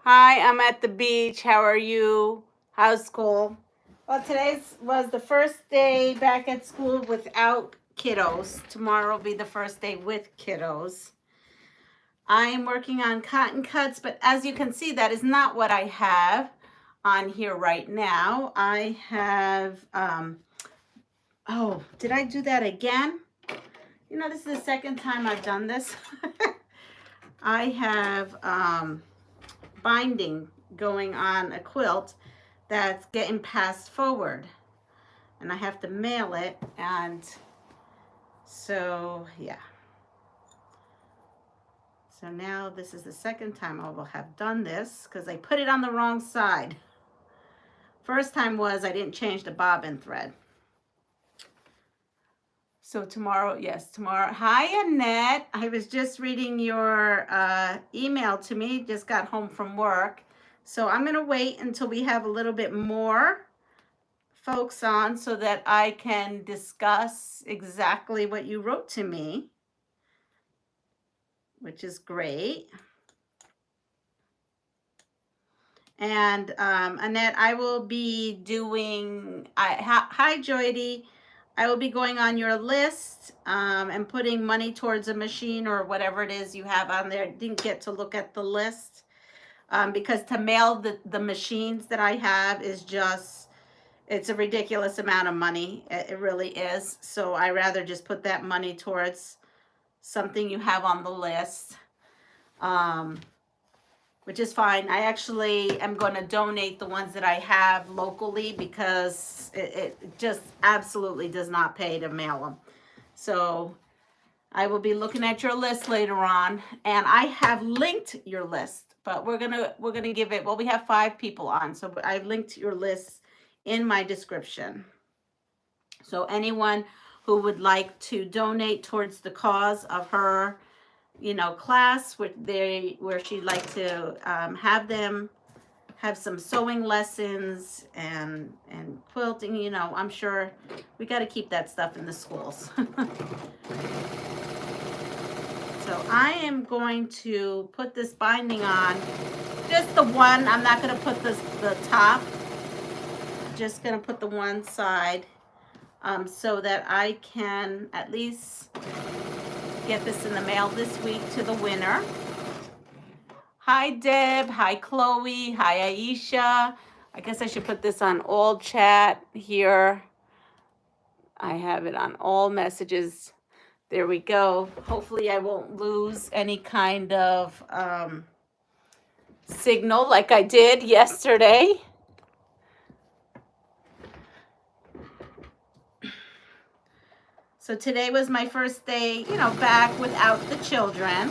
Hi, I'm at the beach. How are you? How's school? Well, today was the first day back at school without kiddos. Tomorrow will be the first day with kiddos. I am working on cotton cuts, but as you can see, that is not what I have on here right now. I have, oh, did I do that again? You know, this is the second time I've done this. I have binding going on a quilt that's getting passed forward, and I have to mail it, and so yeah. So now this is the second time I will have done this because I put it on the wrong side. First time was I didn't change the bobbin thread. So tomorrow, yes, tomorrow. Hi, Annette. I was just reading your email to me. Just got home from work. So I'm going to wait until we have a little bit more folks on so that I can discuss exactly what you wrote to me, which is great. And Annette, I will be doing, hi Joydy, I will be going on your list and putting money towards a machine or whatever it is you have on there. Didn't get to look at the list because to mail the machines that I have is just, it's a ridiculous amount of money. It really is. So I rather just put that money towards something you have on the list, which is fine. I actually am going to donate the ones that I have locally because it just absolutely does not pay to mail them. So I will be looking at your list later on, and I have linked your list, but we're gonna give it, well, we have 5 people on, so I've linked your list in my description. So anyone who would like to donate towards the cause of her, class where she'd like to have them have some sewing lessons and quilting, I'm sure we got to keep that stuff in the schools. So I am going to put this binding on, just the one. I'm not going to put the top, just going to put the one side so that I can at least get this in the mail this week to the winner. Hi Deb, hi Chloe, hi Aisha. I guess I should put this on all chat here. I have it on all messages. There we go. Hopefully I won't lose any kind of signal like I did yesterday. So today was my first day, back without the children.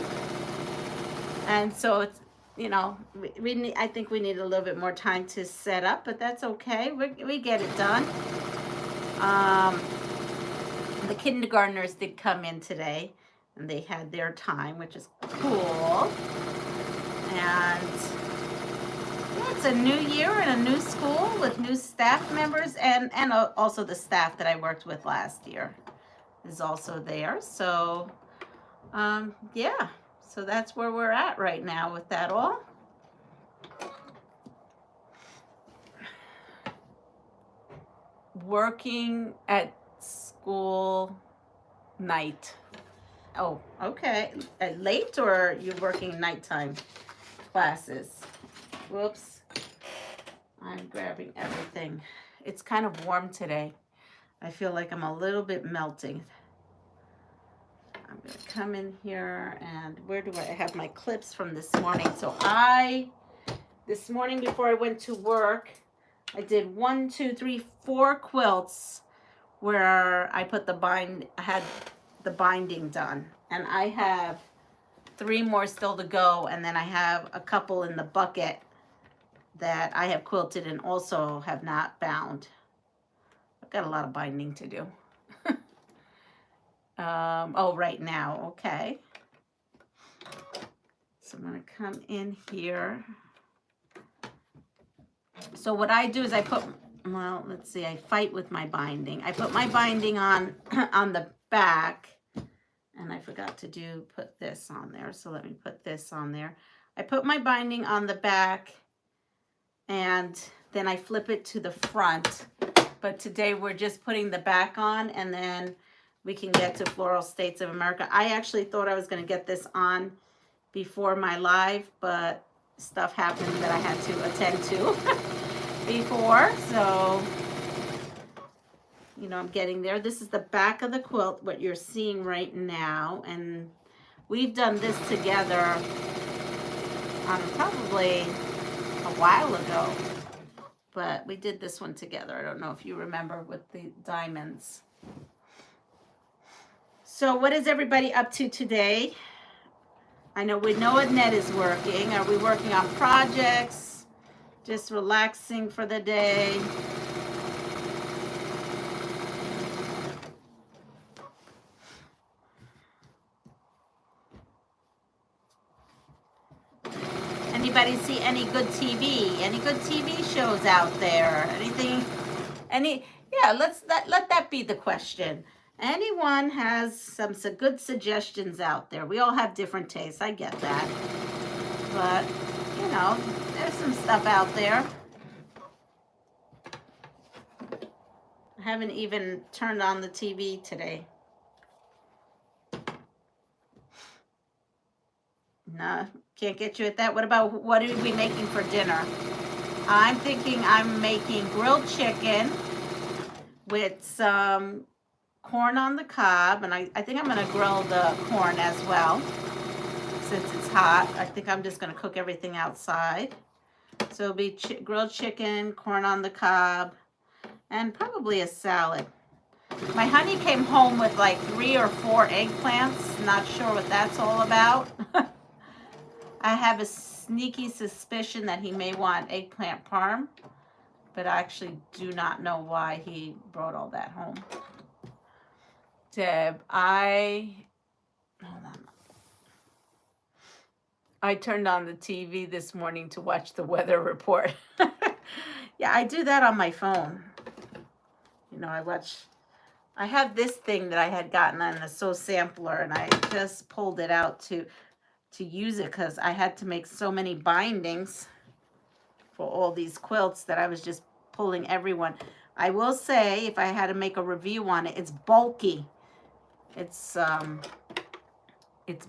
And so it's, I think we need a little bit more time to set up, but that's okay. We get it done. The kindergartners did come in today, and they had their time, which is cool. And yeah, it's a new year and a new school with new staff members, and also the staff that I worked with last year is also there. So yeah, so that's where we're at right now with that all. Working at school night. Oh, okay. Late, or you're working nighttime classes? Whoops. I'm grabbing everything. It's kind of warm today. I feel like I'm a little bit melting. I'm going to come in here, and where do I have my clips from this morning? So this morning before I went to work, I did 1, 2, 3, 4 quilts where I put I had the binding done, and I have 3 more still to go, and then I have a couple in the bucket that I have quilted and also have not bound. I've got a lot of binding to do. Oh, right now, okay. So I'm going to come in here. So what I do is I fight with my binding. I put my binding on the back, and I forgot to put this on there. So let me put this on there. I put my binding on the back and then I flip it to the front. But today we're just putting the back on and then we can get to Floral States of America. I actually thought I was going to get this on before my live, but stuff happened that I had to attend to before. So, you know, I'm getting there. This is the back of the quilt, what you're seeing right now. And we've done this together probably a while ago. But we did this one together. I don't know if you remember with the diamonds. So what is everybody up to today? I know Annette is working. Are we working on projects? Just relaxing for the day? Anybody see any good TV? Any good TV shows out there? Anything? Yeah, let that be the question. Anyone has some good suggestions out there? We all have different tastes. I get that. But, you know, there's some stuff out there. I haven't even turned on the TV today. No, can't get you at that. What are we making for dinner? I'm thinking I'm making grilled chicken with some corn on the cob, and I think I'm going to grill the corn as well since it's hot. I think I'm just going to cook everything outside. So it'll be grilled chicken, corn on the cob, and probably a salad. My honey came home with like 3 or 4 eggplants. Not sure what that's all about. I have a sneaky suspicion that he may want eggplant parm, but I actually do not know why he brought all that home. Deb, hold on. I turned on the TV this morning to watch the weather report. Yeah, I do that on my phone. You know, I have this thing that I had gotten on a So Sampler, and I just pulled it out to use it because I had to make so many bindings for all these quilts that I was just pulling everyone. I will say, if I had to make a review on it, it's bulky. It's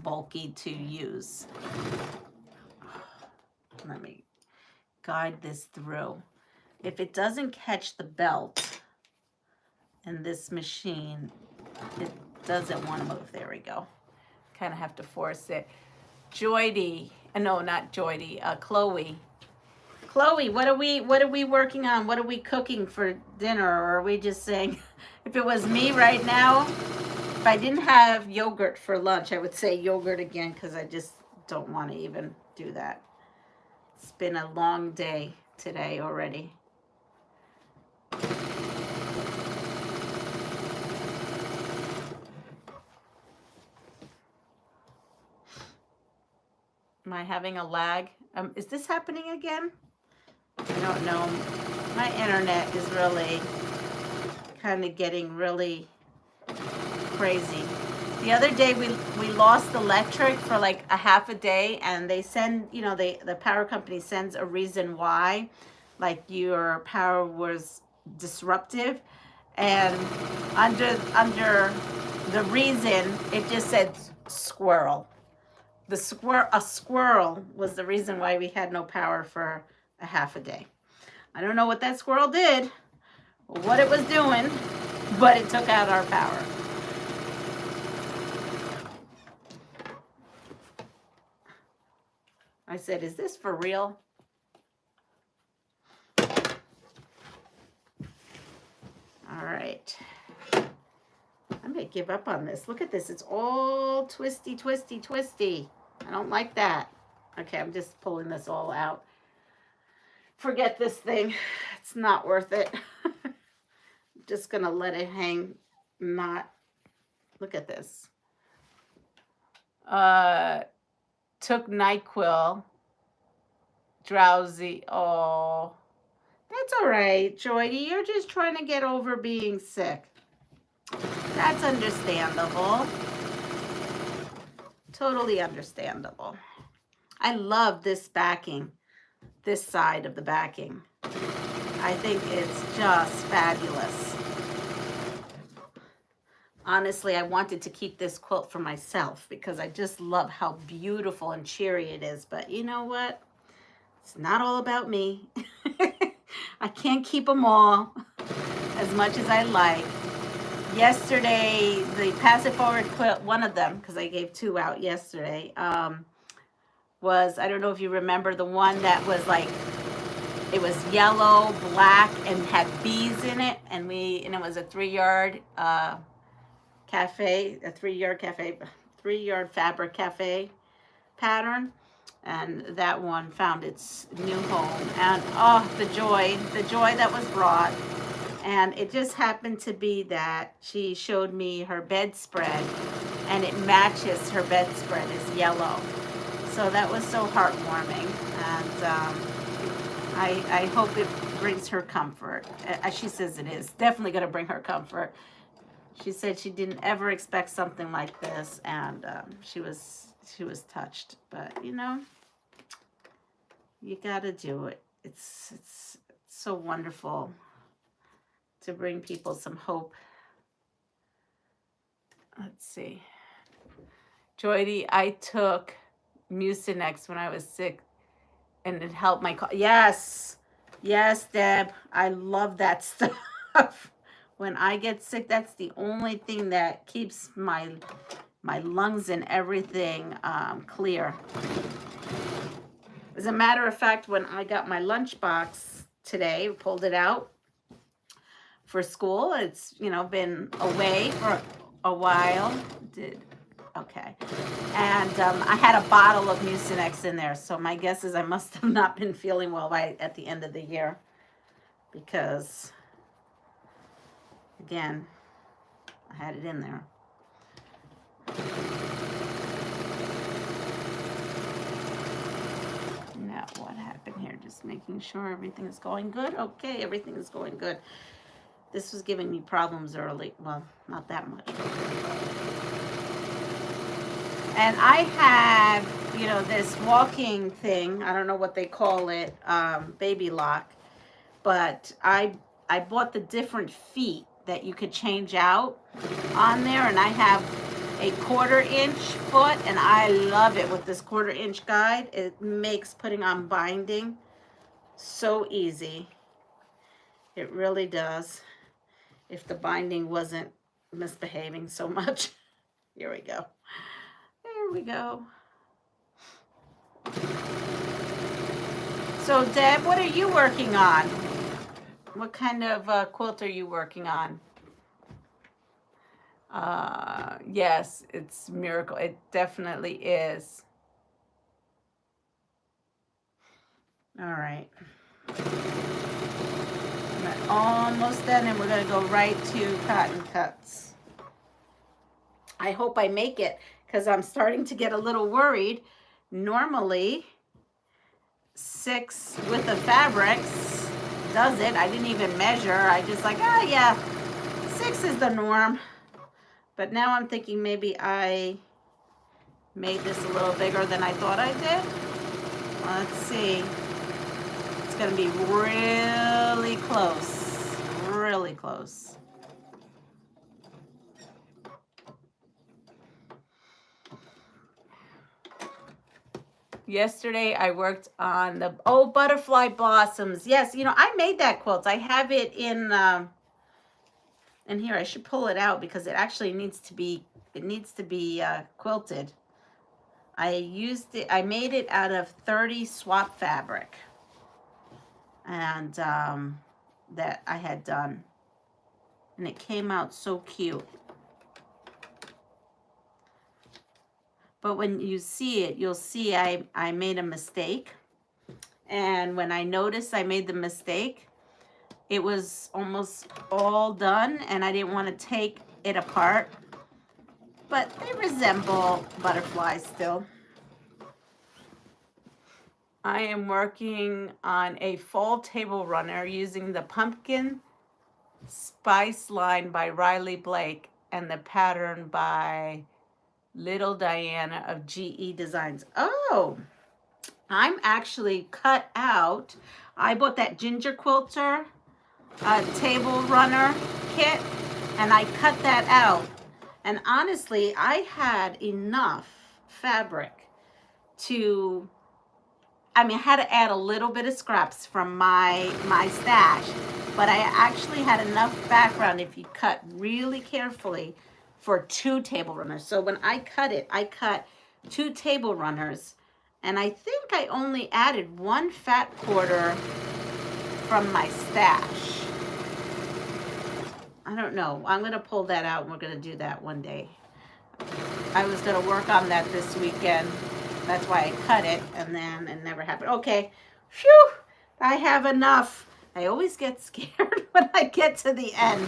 bulky to use. Let me guide this through. If it doesn't catch the belt in this machine, it doesn't want to move. There we go. Kind of have to force it. Joydy, no, not Joydy, Chloe. Chloe, what are we working on? What are we cooking for dinner? Or are we just saying, if it was me right now, if I didn't have yogurt for lunch, I would say yogurt again because I just don't want to even do that. It's been a long day today already. Am I having a lag? Is this happening again? I don't know. My internet is really kind of getting really crazy. The other day we lost electric for like a half a day, and they send, you know, the power company sends a reason why, like your power was disruptive, and under the reason it just said squirrel. A squirrel was the reason why we had no power for a half a day. I don't know what that squirrel did, or what it was doing, but it took out our power. I said, is this for real? All right. I'm going to give up on this. Look at this. It's all twisty, twisty, twisty. I don't like that. Okay, I'm just pulling this all out. Forget this thing. It's not worth it. I'm just going to let it hang. Look at this. Took NyQuil. Drowsy. Oh. That's all right, Joydy. You're just trying to get over being sick. That's understandable. Totally understandable. I love this backing, this side of the backing. I think it's just fabulous. Honestly, I wanted to keep this quilt for myself because I just love how beautiful and cheery it is. But you know what? It's not all about me. I can't keep them all as much as I like. Yesterday, the Pass It Forward quilt, one of them, because I gave 2 out yesterday, was, I don't know if you remember, the one that was like, it was yellow, black, and had bees in it, and it was a 3-yard cafe, a 3-yard fabric cafe pattern, and that one found its new home, and oh, the joy that was brought. And it just happened to be that she showed me her bedspread, and it matches her bedspread is yellow. So that was so heartwarming, and I hope it brings her comfort. As she says, it is definitely going to bring her comfort. She said she didn't ever expect something like this, and she was touched. But you know, you got to do it. It's so wonderful to bring people some hope. Let's see. Joydy, I took Mucinex when I was sick, and it helped my cough. Yes, Deb, I love that stuff. When I get sick, that's the only thing that keeps my lungs and everything clear. As a matter of fact, when I got my lunchbox today, pulled it out for school. It's, you know, been away for a while. Okay. And I had a bottle of Mucinex in there. So my guess is I must have not been feeling well at the end of the year. Because, again, I had it in there. Now, what happened here? Just making sure everything is going good. Okay, everything is going good. This was giving me problems early. Well, not that much. And I have, you know, this walking thing. I don't know what they call it, baby lock. But I bought the different feet that you could change out on there. And I have a 1/4-inch foot. And I love it with this 1/4-inch guide. It makes putting on binding so easy. It really does. If the binding wasn't misbehaving so much. Here we go. There we go. So, Deb, what are you working on? What kind of quilt are you working on? Yes, it's Miracle. It definitely is. All right. We're almost done, and we're going to go right to cotton cuts. I hope I make it, because I'm starting to get a little worried. Normally, 6 with the fabrics does it. I didn't even measure. I just like, oh yeah, 6 is the norm. But now I'm thinking maybe I made this a little bigger than I thought I did. Let's see. It's going to be really close. Really close. Yesterday I worked on the butterfly blossoms. Yes, you know, I made that quilt. I have it in here. I should pull it out because it actually needs to be quilted. I made it out of 30 swap fabric, and that I had done, and it came out so cute. But when you see it, you'll see I made a mistake. And when I noticed I made the mistake, it was almost all done, and I didn't want to take it apart. But they resemble butterflies still. I am working on a fall table runner using the Pumpkin Spice line by Riley Blake and the pattern by Little Diana of GE Designs. Oh, I'm actually cut out. I bought that ginger quilter table runner kit, and I cut that out. And honestly, I had enough fabric to, I mean, I had to add a little bit of scraps from my stash, but I actually had enough background if you cut really carefully for 2 table runners. So when I cut it, I cut 2 table runners, and I think I only added 1 fat quarter from my stash. I don't know. I'm going to pull that out, and we're going to do that one day. I was going to work on that this weekend. That's why I cut it, and then it never happened. Okay. Phew. I have enough. I always get scared when I get to the end.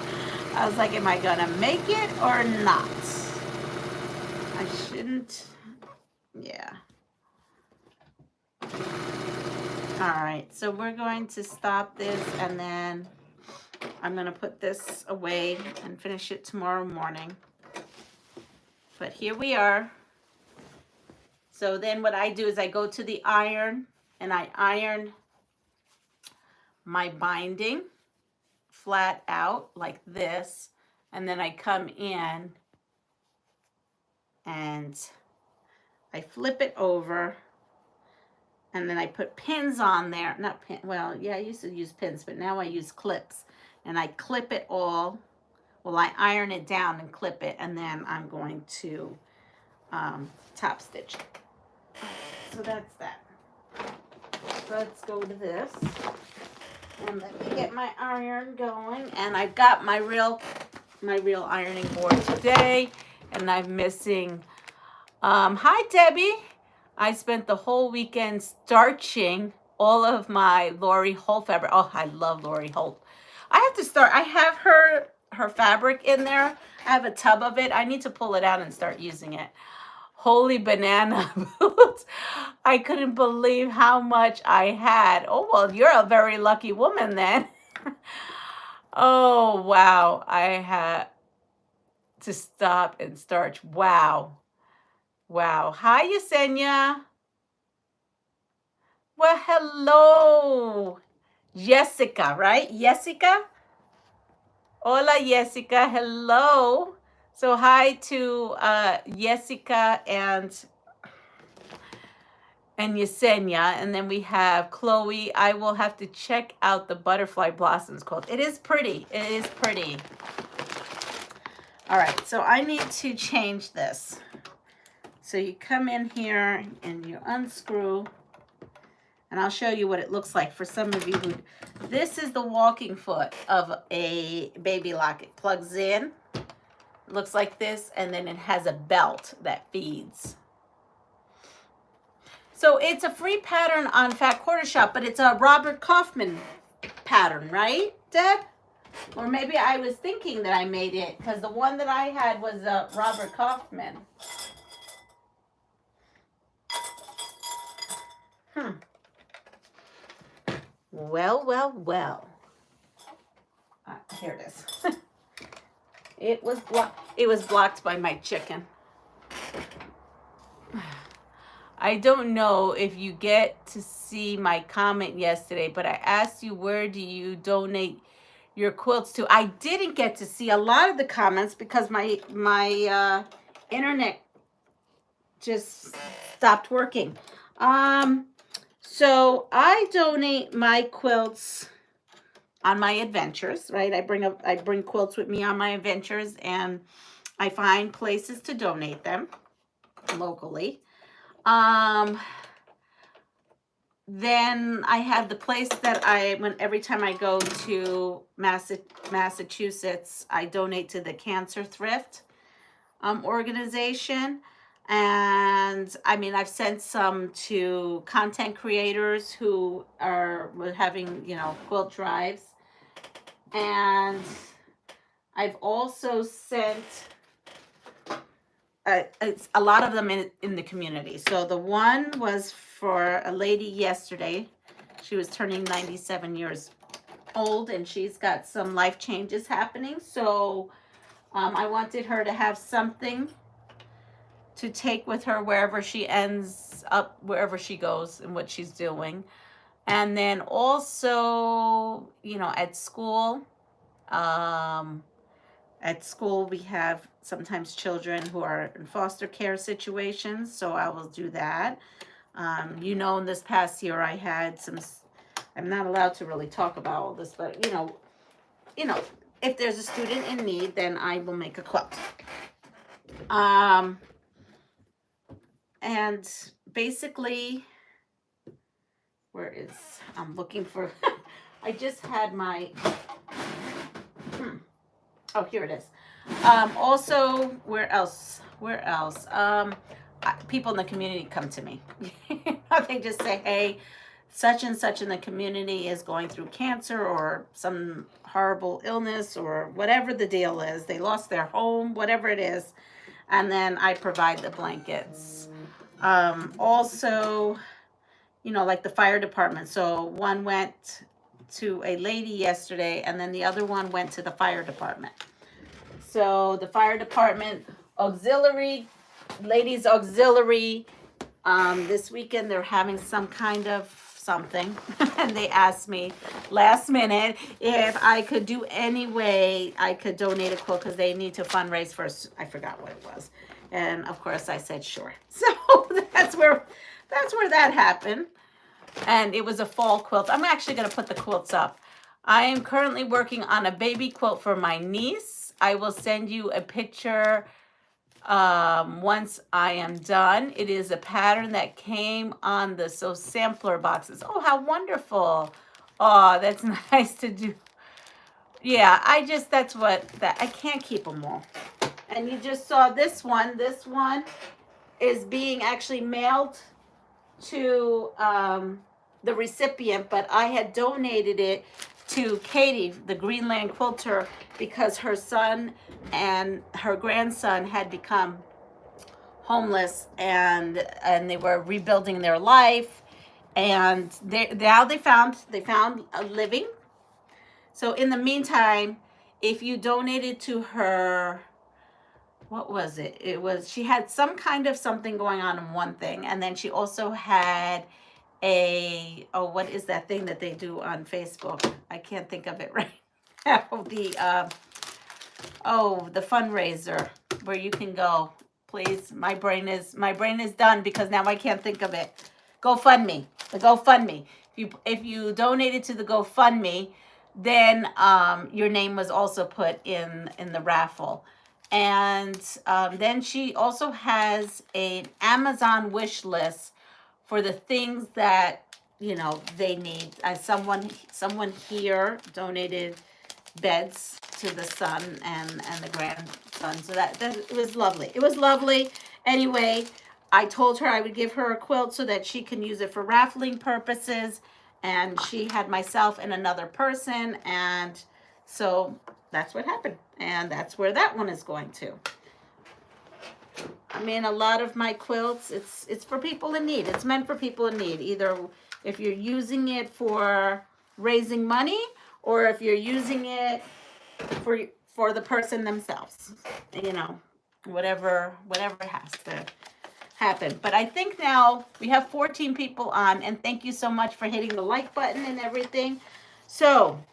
I was like, am I going to make it or not? I shouldn't. Yeah. All right. So we're going to stop this, and then I'm going to put this away and finish it tomorrow morning. But here we are. So then what I do is I go to the iron, and I iron my binding flat out like this. And then I come in and I flip it over, and then I put pins on there. Not pin, well, yeah, I used to use pins, but now I use clips. And I clip it all. Well, I iron it down and clip it, and then I'm going to top stitch it. So that's that. Let's go to this. And let me get my iron going. And I've got my real ironing board today. And I'm missing, hi Debbie. I spent the whole weekend starching all of my Lori Holt fabric. Oh, I love Lori Holt. I have to start, I have her fabric in there. I have a tub of it. I need to pull it out and start using it. Holy banana boots. I couldn't believe how much I had. Oh, well, you're a very lucky woman then. Oh, wow. I had to stop and starch. Wow. Wow. Hi, Yesenia. Well, hello. Jessica, right? Jessica? Hola, Jessica. Hello. So hi to Jessica and Yesenia. And then we have Chloe. I will have to check out the Butterfly Blossoms quilt. It is pretty. It is pretty. All right. So I need to change this. So you come in here and you unscrew. And I'll show you what it looks like for some of you who, this is the walking foot of a baby lock. It plugs in, it looks like this, and then it has a belt that feeds. So it's a free pattern on Fat Quarter Shop, but it's a Robert Kaufman pattern, right, Deb? Or maybe I was thinking that I made it, because the one that I had was Robert Kaufman. Well, well, well. Here it is. It was blocked by my chicken. I don't know if you get to see my comment yesterday, but I asked you, where do you donate your quilts to? I didn't get to see a lot of the comments because my internet just stopped working. So I donate my quilts on my adventures, right? I bring quilts with me on my adventures, and I find places to donate them locally. Then I have the place that every time I go to Massachusetts, I donate to the Cancer Thrift organization. And I mean, I've sent some to content creators who are having, quilt drives. And I've also sent it's a lot of them in the community. So the one was for a lady yesterday. She was turning 97 years old, and she's got some life changes happening. So I wanted her to have something to take with her wherever she ends up, wherever she goes and what she's doing. And then also, you know, at school we have sometimes children who are in foster care situations, so I will do that. You know, in this past year I had some, I'm not allowed to really talk about all this, but you know, if there's a student in need, then I will make a quilt. And basically, where is, I'm looking for, I just had my, oh, here it is. Also, where else? People in the community come to me. They just say, hey, such and such in the community is going through cancer or some horrible illness or whatever the deal is. They lost their home, whatever it is. And then I provide the blankets. Also, you know, like the fire department. So one went to a lady yesterday, and then the other one went to the fire department. So the fire department auxiliary, ladies auxiliary, this weekend they're having some kind of something. And they asked me last minute if I could do any way I could donate a quilt because they need to fundraise for, I forgot what it was. And of course I said sure. So that's where that happened. And it was a fall quilt. I'm actually going to put the quilts up. I am currently working on a baby quilt for my niece. I will send you a picture once I am done. It is a pattern that came on the sampler boxes. Oh, how wonderful. Oh, that's nice to do. Yeah, I can't keep them all. And you just saw this one. This one is being actually mailed to the recipient, but I had donated it to Katie, the Greenland quilter, because her son and her grandson had become homeless and they were rebuilding their life, and they found a living. So in the meantime, if you donated to her, what was it? It was, she had some kind of something going on in one thing, and then she also had what is that thing that they do on Facebook? I can't think of it right now. The fundraiser where you can go. Please, my brain is done because now I can't think of it. GoFundMe. The GoFundMe. If you donated to the GoFundMe, then your name was also put in the raffle. And then she also has an Amazon wish list for the things that, you know, they need. Someone here donated beds to the son and the grandson. So that it was lovely. It was lovely. Anyway, I told her I would give her a quilt so that she can use it for raffling purposes. And she had myself and another person. And so that's what happened. And that's where that one is going to. I mean, a lot of my quilts, it's for people in need. It's meant for people in need. Either if you're using it for raising money or if you're using it for the person themselves. You know, whatever has to happen. But I think now we have 14 people on, and thank you so much for hitting the like button and everything. So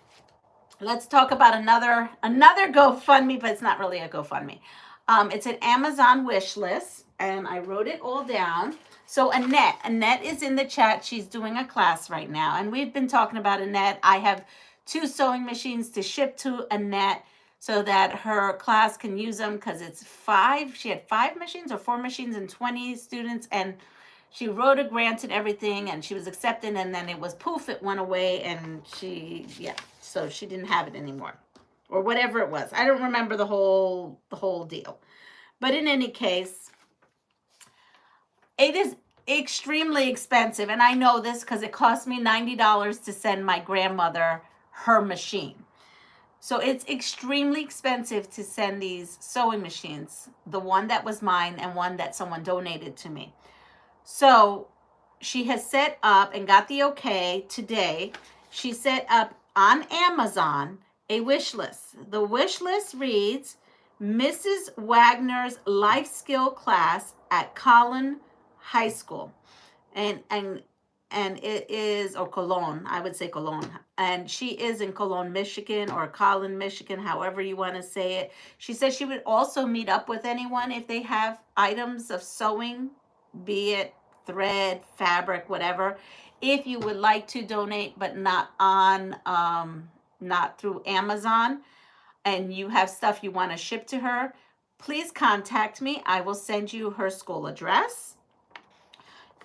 let's talk about another GoFundMe, but it's not really a GoFundMe. It's an Amazon wish list, and I wrote it all down. So Annette is in the chat. She's doing a class right now, and we've been talking about Annette. I have 2 sewing machines to ship to Annette so that her class can use them, because it's 5. She had 5 machines or 4 machines and 20 students, and she wrote a grant and everything, and she was accepted, and then it was poof, it went away, and so she didn't have it anymore. Or whatever it was. I don't remember the whole deal. But in any case, it is extremely expensive. And I know this because it cost me $90 to send my grandmother her machine. So it's extremely expensive to send these sewing machines. The one that was mine and one that someone donated to me. So she has set up and got the okay today. She set up on Amazon a wish list. The wish list reads, Mrs. Wagner's life skill class at Collin High School. And it is, or Cologne, I would say Cologne. And she is in Cologne, Michigan, or Collin, Michigan, however you want to say it. She says she would also meet up with anyone if they have items of sewing, be it thread, fabric, whatever. If you would like to donate, but not on, not through Amazon, and you have stuff you want to ship to her, please contact me. I will send you her school address.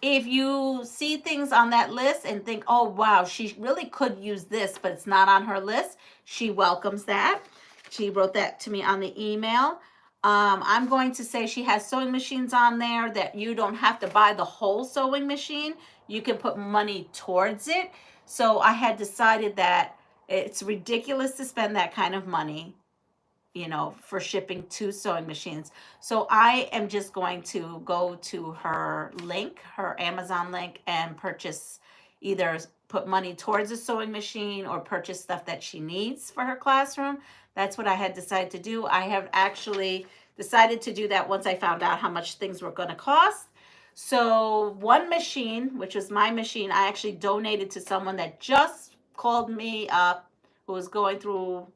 If you see things on that list and think, oh, wow, she really could use this, but it's not on her list, she welcomes that. She wrote that to me on the email. I'm going to say she has sewing machines on there that you don't have to buy the whole sewing machine. You can put money towards it. So I had decided that it's ridiculous to spend that kind of money, you know, for shipping 2 sewing machines. So I am just going to go to her link, her Amazon link, and purchase, either put money towards a sewing machine or purchase stuff that she needs for her classroom. That's what I had decided to do. I have actually decided to do that once I found out how much things were going to cost. So one machine, which was my machine, I actually donated to someone that just called me up, who was going through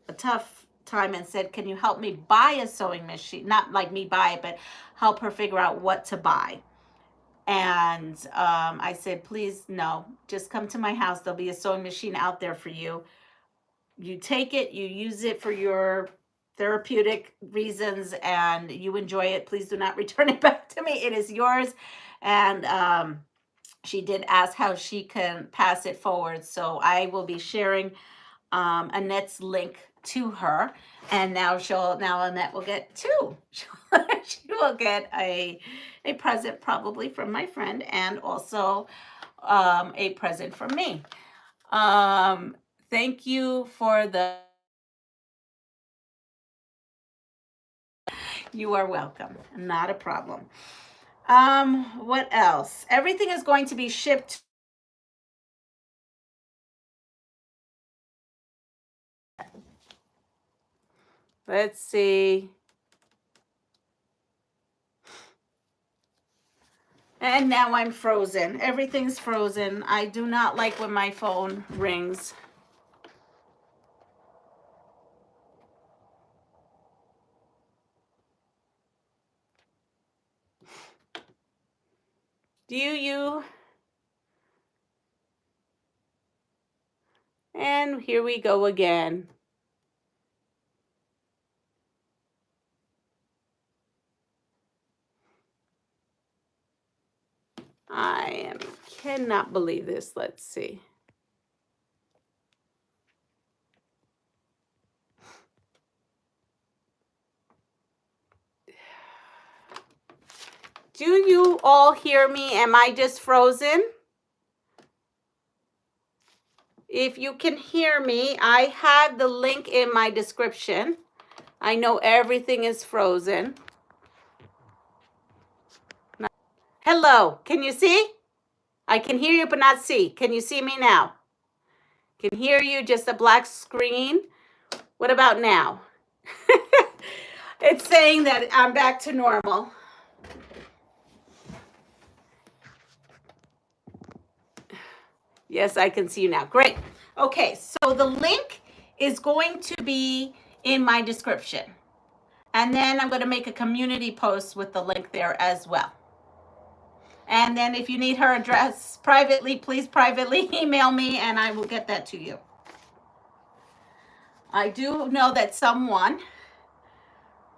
a tough time, and said, can you help me buy a sewing machine? Not like me buy it, but help her figure out what to buy. And I said, please, no, just come to my house. There'll be a sewing machine out there for you. You take it, you use it for your therapeutic reasons, and you enjoy it. Please do not return it back to me. It is yours. And she did ask how she can pass it forward. So I will be sharing Annette's link to her, and now Annette will get 2. She will get a present probably from my friend, and also a present from me. Thank you for the. You are welcome. Not a problem. What else? Everything is going to be shipped. Let's see. And now I'm frozen. Everything's frozen. I do not like when my phone rings. Do you? And here we go again. Cannot believe this. Let's see. Do you all hear me? Am I just frozen? If you can hear me, I had the link in my description. I know everything is frozen. Hello, can you see? I can hear you but not see. Can you see me now? Can hear you, just a black screen. What about now? It's saying that I'm back to normal. Yes, I can see you now. Great. Okay, so the link is going to be in my description. And then I'm going to make a community post with the link there as well. And then if you need her address privately, please privately email me and I will get that to you. I do know that someone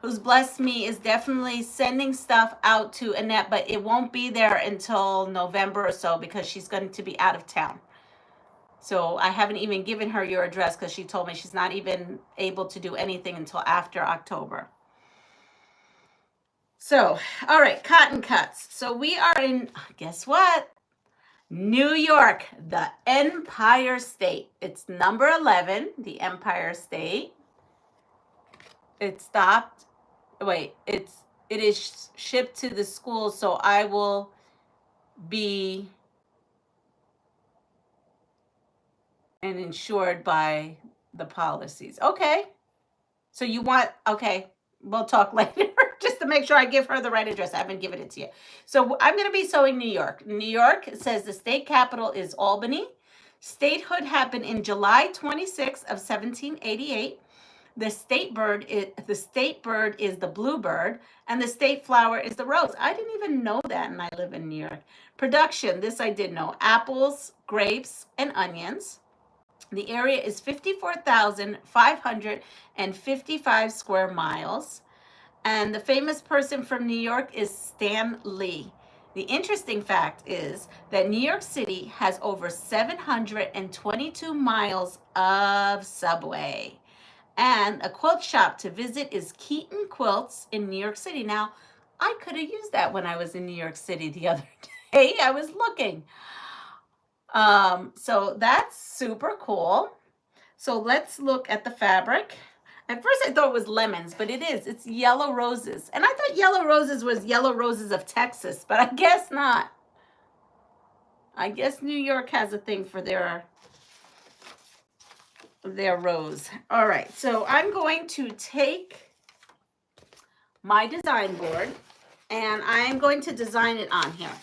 who's blessed me is definitely sending stuff out to Annette, but it won't be there until November or so because she's going to be out of town. So I haven't even given her your address because she told me she's not even able to do anything until after October. So, all right, cotton cuts. So we are in, guess what? New York, the Empire State. It's number 11, the Empire State. It stopped. Wait, it is shipped to the school, so I will be and insured by the policies. Okay. So you want, okay, we'll talk later just to make sure I give her the right address. I haven't given it to you. So I'm going to be sewing New York. New York, it says the state capital is Albany. Statehood happened in July 26th of 1788. The state bird is the bluebird, and the state flower is the rose. I didn't even know that, and I live in New York. Production, this I did know: apples, grapes, and onions. The area is 54,555 square miles. And the famous person from New York is Stan Lee. The interesting fact is that New York City has over 722 miles of subway. And a quilt shop to visit is Keaton Quilts in New York City. Now, I could have used that when I was in New York City the other day. I was looking. So that's super cool. So let's look at the fabric. At first I thought it was lemons, but it is. It's yellow roses. And I thought yellow roses was yellow roses of Texas, but I guess not. I guess New York has a thing for their rose. All right, so I'm going to take my design board and I'm going to design it on here.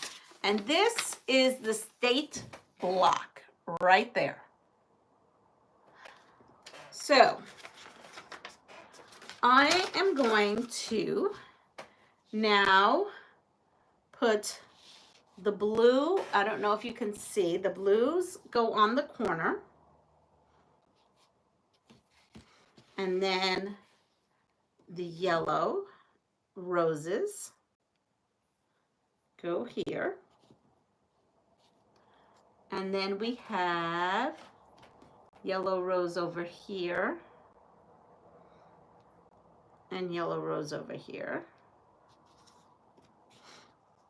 And this is the state block right there. So I am going to now put the blue, I don't know if you can see, the blues go on the corner. And then the yellow roses go here. And then we have yellow rose over here and yellow rose over here.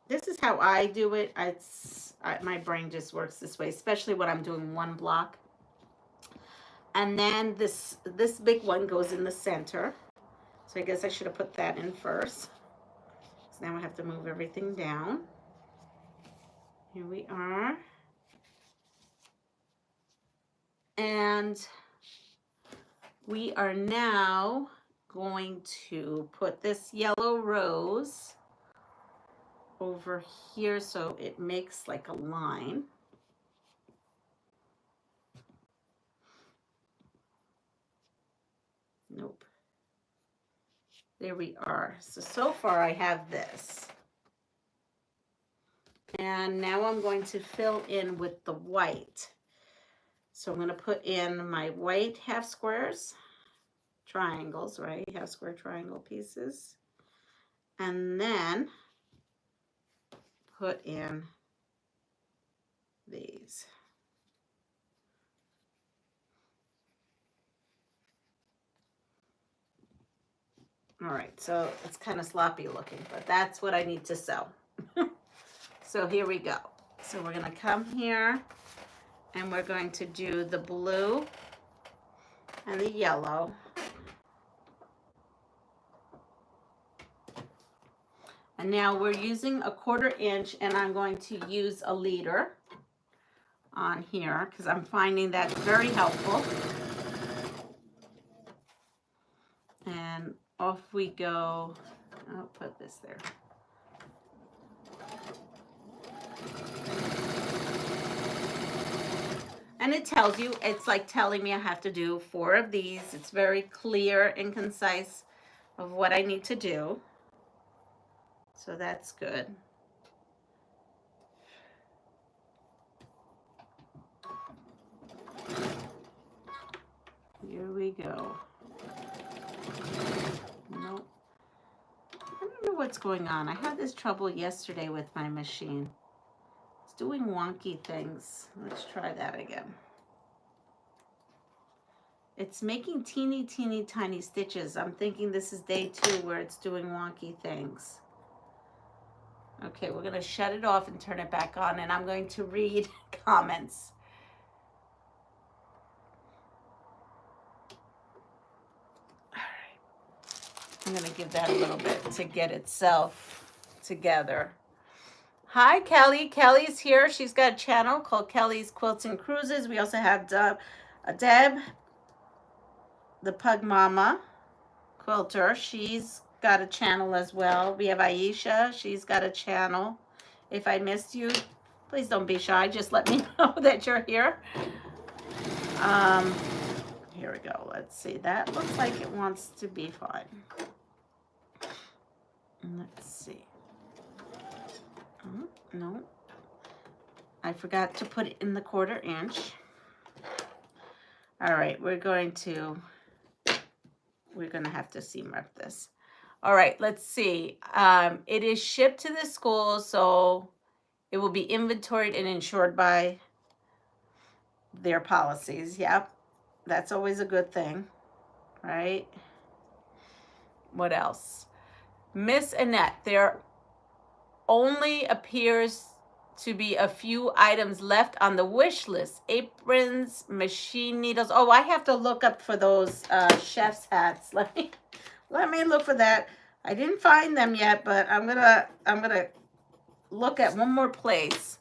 This is how I do it. My brain just works this way, especially when I'm doing one block. And then this big one goes in the center. So I guess I should have put that in first. So now I have to move everything down. Here we are. And we are now going to put this yellow rose over here so it makes like a line. Nope. There we are. So far I have this. And now I'm going to fill in with the white. So I'm going to put in my white half squares, triangles, right? Half square triangle pieces. And then put in these. All right, so it's kind of sloppy looking, but that's what I need to sew. So here we go. So we're going to come here and we're going to do the blue and the yellow. And now we're using a 1/4 inch and I'm going to use a leader on here because I'm finding that very helpful. And off we go. I'll put this there. And it tells you, it's like telling me I have to do 4 of these. It's very clear and concise of what I need to do. So that's good. Here we go. Nope. I don't know what's going on. I had this trouble yesterday with my machine. It's doing wonky things. Let's try that again. It's making teeny, teeny, tiny stitches. I'm thinking this is day 2 where it's doing wonky things. Okay, we're going to shut it off and turn it back on, and I'm going to read comments. All right. I'm going to give that a little bit to get itself together. Hi, Kelly. Kelly's here. She's got a channel called Kelly's Quilts and Cruises. We also have Deb, the Pug Mama. quilter. She's got a channel as well. We have Aisha. She's got a channel. If I missed you, please don't be shy. Just let me know that you're here. Here we go. Let's see. That looks like it wants to be fine. Let's see. Oh, no. I forgot to put it in the 1/4 inch. All right, we're going to have to seam rep this. All right, let's see. It is shipped to the school, so it will be inventoried and insured by their policies. Yep, that's always a good thing, right? What else? Miss Annette, there only appears to be a few items left on the wish list. Aprons, machine needles. Oh, I have to look up for those chef's hats. Let me look for that. I didn't find them yet, but I'm gonna look at one more place.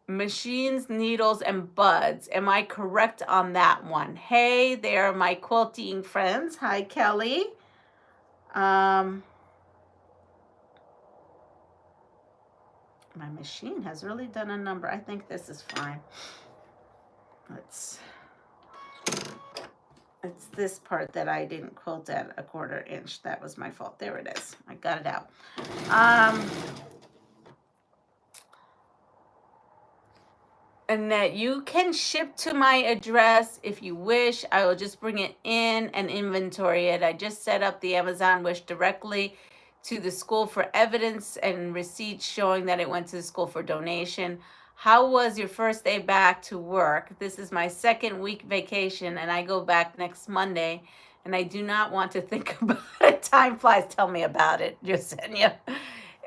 Machines, needles, and buds. Am I correct on that one? Hey there, my quilting friends. Hi, Kelly. My machine has really done a number. I think this is fine. It's this part that I didn't quilt at a 1/4 inch. That was my fault. There it is. I got it out. Annette, you can ship to my address if you wish. I will just bring it in and inventory it. I just set up the Amazon Wish directly to the school for evidence and receipts showing that it went to the school for donation. How was your first day back to work? This is my 2nd week vacation, and I go back next Monday, and I do not want to think about it. Time flies. Tell me about it, Yesenia.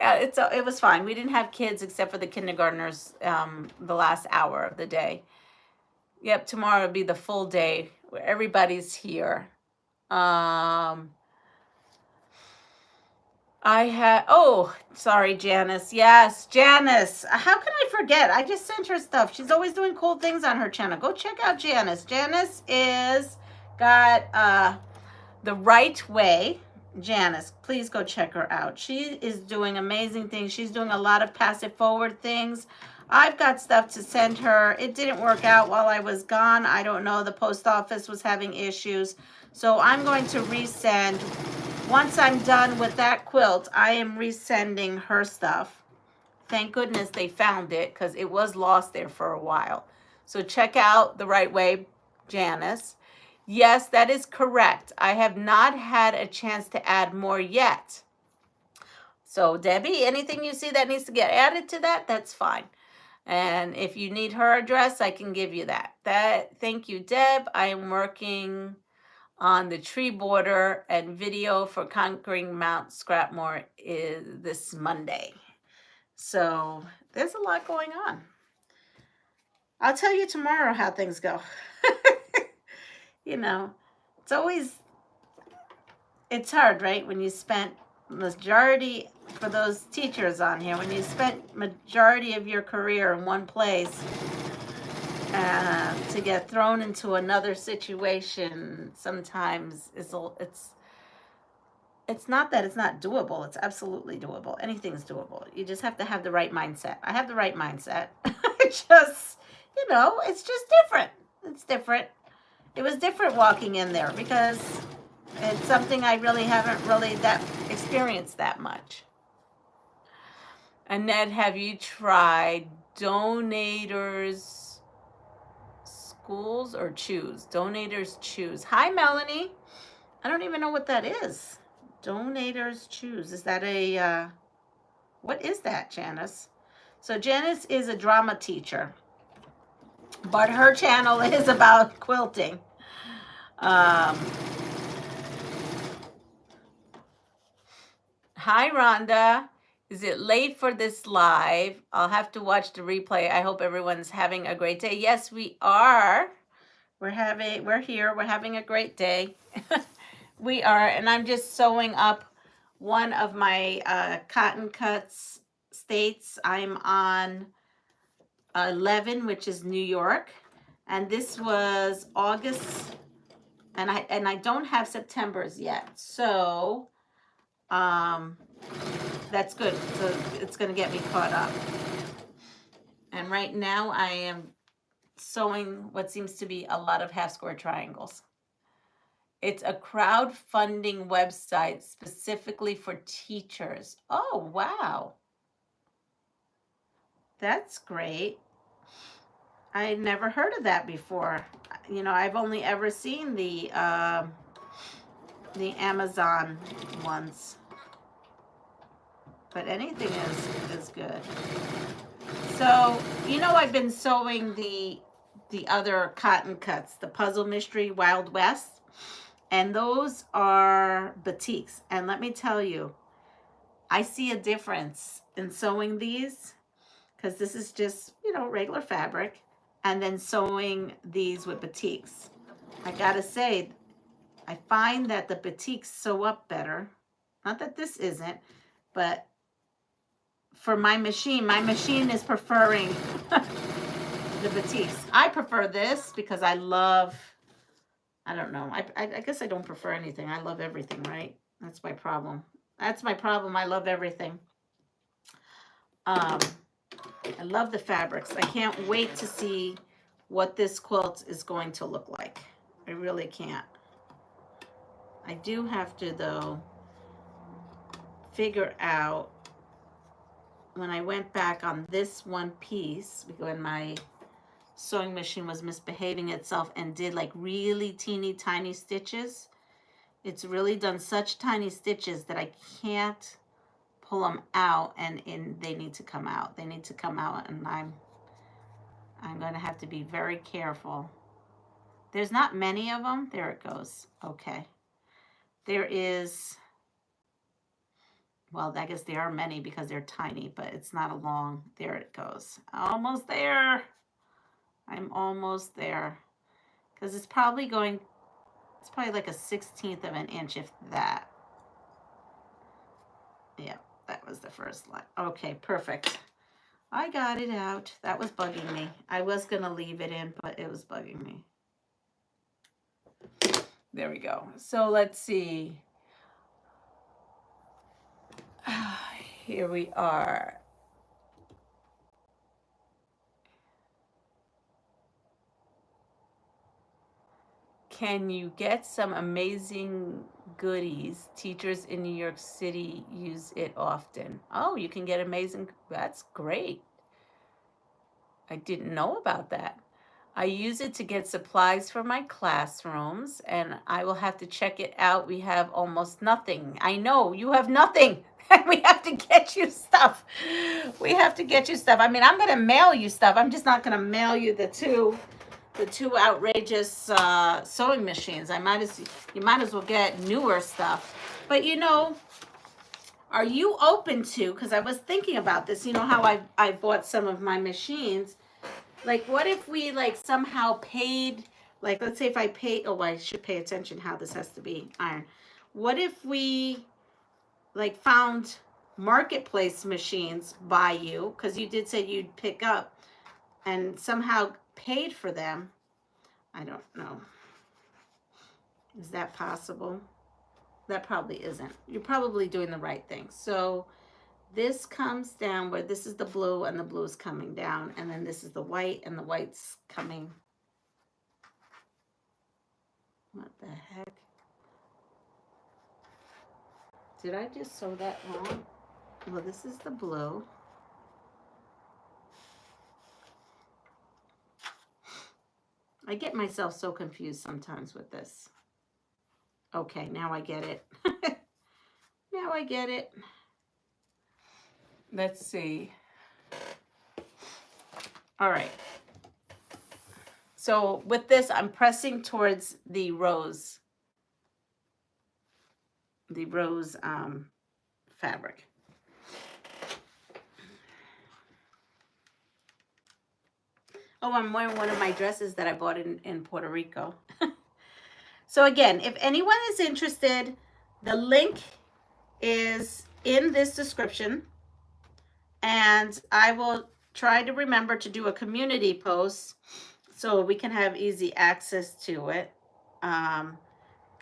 Yeah, it was fine. We didn't have kids except for the kindergartners the last hour of the day. Yep, tomorrow will be the full day where everybody's here. Sorry, Janice. Yes, Janice. How can I forget? I just sent her stuff. She's always doing cool things on her channel. Go check out Janice. Janice is got The Right Way. Janice, please go check her out. She is doing amazing things. She's doing a lot of passive forward things. I've got stuff to send her. It didn't work out while I was gone. I don't know. The post office was having issues. So I'm going to resend. Once I'm done with that quilt, I am resending her stuff. Thank goodness they found it because it was lost there for a while. So check out The Right Way, Janice. Yes, that is correct. I have not had a chance to add more yet. So Debbie, anything you see that needs to get added to that, that's fine. And if you need her address, I can give you that. Thank you, Deb. I am working on the tree border, and video for Conquering Mount Scrapmore is this Monday. So there's a lot going on. I'll tell you tomorrow how things go. You know, it's hard, right? When you spent majority, for those teachers on here, when you spent majority of your career in one place, to get thrown into another situation sometimes it's not that it's not doable. It's absolutely doable. Anything's doable. You just have to have the right mindset. I have the right mindset. It's just different. It's different. It was different walking in there because it's something I really haven't experienced that much. Annette, have you tried Donators Schools or Choose? Donators Choose. Hi, Melanie. I don't even know what that is. Donators Choose. Is that what is that, Janice? So Janice is a drama teacher, but her channel is about quilting. Hi, Rhonda. Is it late for this live? I'll have to watch the replay. I hope everyone's having a great day. Yes, we are. We're here. We're having a great day. We are, and I'm just sewing up one of my cotton cuts states. I'm on 11, which is New York, and this was August And I don't have September's yet. So that's good. So it's going to get me caught up. And right now I am sewing what seems to be a lot of half square triangles. It's a crowdfunding website specifically for teachers. Oh, wow. That's great. I never heard of that before. You know, I've only ever seen the Amazon ones. But anything is good. So, you know, I've been sewing the other cotton cuts, the Puzzle Mystery Wild West, and those are batiks. And let me tell you, I see a difference in sewing these, because this is just, you know, regular fabric, and then sewing these with batiks. I gotta say, I find that the batiks sew up better. Not that this isn't, but for my machine is preferring the batiks. I prefer this because I love, I don't know, I guess I don't prefer anything. I love everything, right? That's my problem. That's my problem. I love everything. I love the fabrics. I can't wait to see what this quilt is going to look like. I really can't. I do have to, though, figure out, when I went back on this one piece, when my sewing machine was misbehaving itself and did like really teeny tiny stitches, it's really done such tiny stitches that I can't pull them out, and they need to come out. They need to come out, and I'm going to have to be very careful. There's not many of them. There it goes. Okay. There is, well, I guess there are many because they're tiny, but it's not a long. There it goes. Almost there. I'm almost there. Because it's probably like a 1/16 of an inch, if that. Yeah, that was the first line. Okay, perfect. I got it out. That was bugging me. I was going to leave it in, but it was bugging me. There we go. So let's see. Here we are. Can you get some amazing goodies? Teachers in New York City use it often. Oh, you can get amazing. That's great. I didn't know about that. I use it to get supplies for my classrooms, and I will have to check it out. We have almost nothing. I know, you have nothing. We have to get you stuff. We have to get you stuff. I mean, I'm going to mail you stuff. I'm just not going to mail you the two outrageous sewing machines. You might as well get newer stuff. But you know, are you open to, because I was thinking about this, you know how I bought some of my machines. Like, what if we, like, somehow paid, like, let's say if I paid, oh, I should pay attention how this has to be iron. What if we, like, found marketplace machines by you, because you did say you'd pick up, and somehow paid for them? I don't know. Is that possible? That probably isn't. You're probably doing the right thing. So this comes down where this is the blue, and the blue is coming down, and then this is the white, and the white's coming. What the heck? Did I just sew that wrong? Well, this is the blue. I get myself so confused sometimes with this. Okay, now I get it. Now I get it. Let's see. All right. So with this, I'm pressing towards the rose. The rose fabric. Oh, I'm wearing one of my dresses that I bought in Puerto Rico. So again, if anyone is interested, the link is in this description. And I will try to remember to do a community post so we can have easy access to it.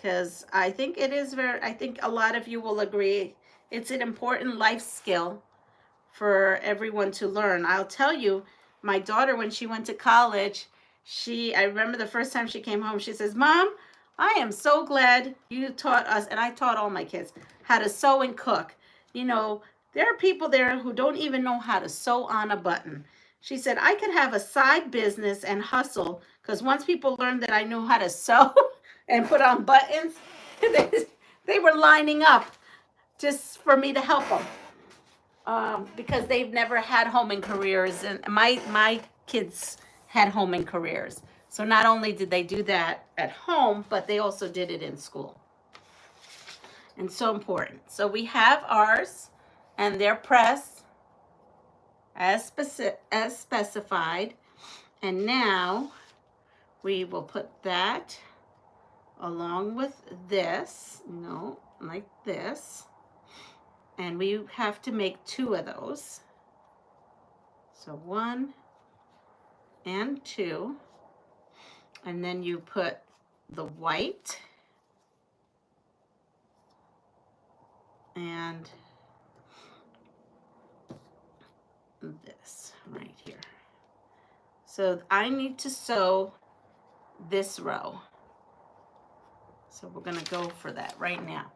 because I think it is I think a lot of you will agree it's an important life skill for everyone to learn. I'll tell you, my daughter, when she went to college, I remember the first time she came home, she says, Mom, I am so glad you taught us, and I taught all my kids, how to sew and cook. You know, there are people there who don't even know how to sew on a button. She said, I could have a side business and hustle, because once people learned that I knew how to sew and put on buttons, they were lining up just for me to help them. Because they've never had home and careers, and my kids had home and careers. So not only did they do that at home, but they also did it in school. And so important. So we have ours, and they're pressed as specified. And now we will put that along with this, no, like this. And we have to make 2 of those. So 1 and 2. And then you put the white and this right here. So I need to sew this row. So we're going to go for that right now.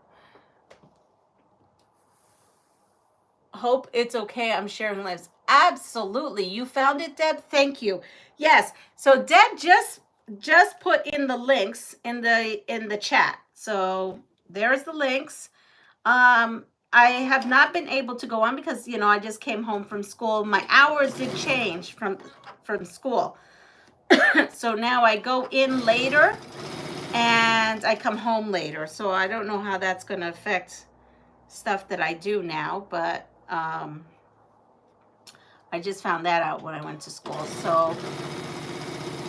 Hope it's okay. I'm sharing lives. Absolutely. You found it, Deb? Thank you. Yes. So Deb just put in the links in the chat. So there's the links. I have not been able to go on because, you know, I just came home from school. My hours did change from school. So now I go in later and I come home later. So I don't know how that's going to affect stuff that I do now, but I just found that out when I went to school. So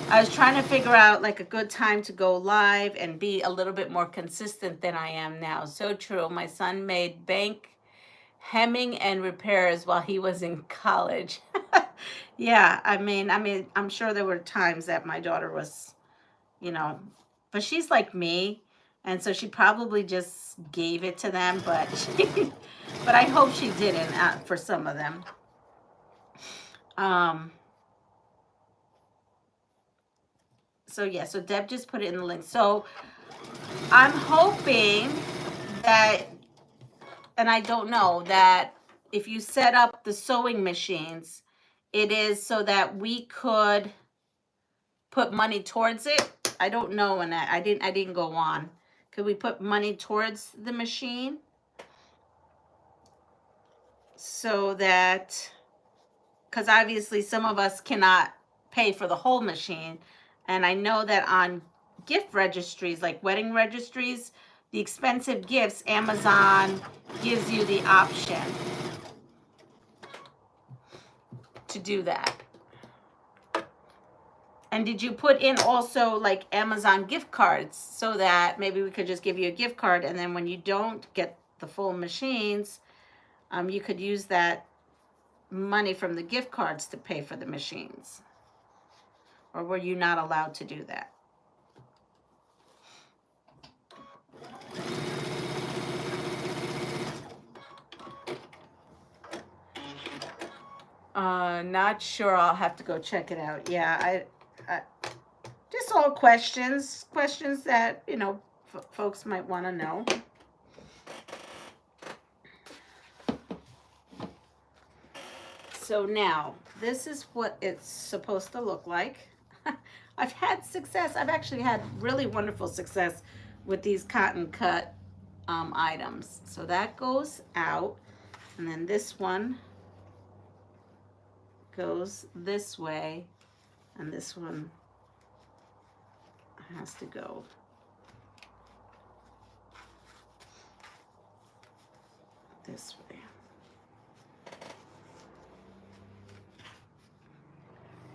I was trying to figure out like a good time to go live and be a little bit more consistent than I am now. So true. My son made bank hemming and repairs while he was in college. Yeah, I mean, I'm sure there were times that my daughter was, you know, but she's like me, and so she probably just gave it to them, but but I hope she didn't for some of them. So yeah, so Deb just put it in the link. So I'm hoping that, and I don't know, that if you set up the sewing machines, it is so that we could put money towards it. I don't know, and I didn't go on. Could we put money towards the machine so that, because obviously some of us cannot pay for the whole machine, and I know that on gift registries like wedding registries, the expensive gifts, Amazon gives you the option to do that. And did you put in also like Amazon gift cards so that maybe we could just give you a gift card, and then when you don't get the full machines, you could use that money from the gift cards to pay for the machines? Or were you not allowed to do that? Not sure. I'll have to go check it out. Yeah, I just all questions that, you know, folks might want to know. So now, this is what it's supposed to look like. I've had success. I've actually had really wonderful success with these cotton cut items. So that goes out, and then this one goes this way, and this one has to go this way.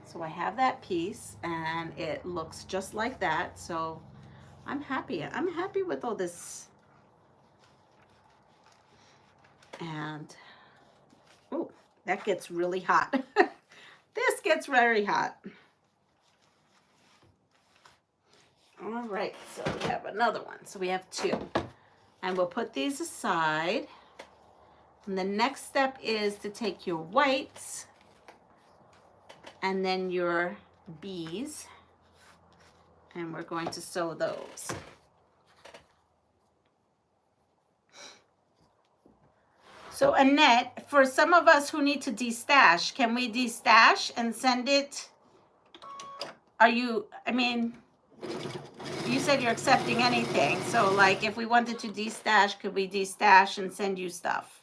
So I have that piece, and it looks just like that. So I'm happy. I'm happy with all this. And oh, that gets really hot. This gets very hot. All right, so we have another one. So we have two. And we'll put these aside. And the next step is to take your whites and then your bees, and we're going to sew those. So Annette, for some of us who need to destash, can we destash and send it? Are you, I mean, you said you're accepting anything. So like if we wanted to destash, could we destash and send you stuff?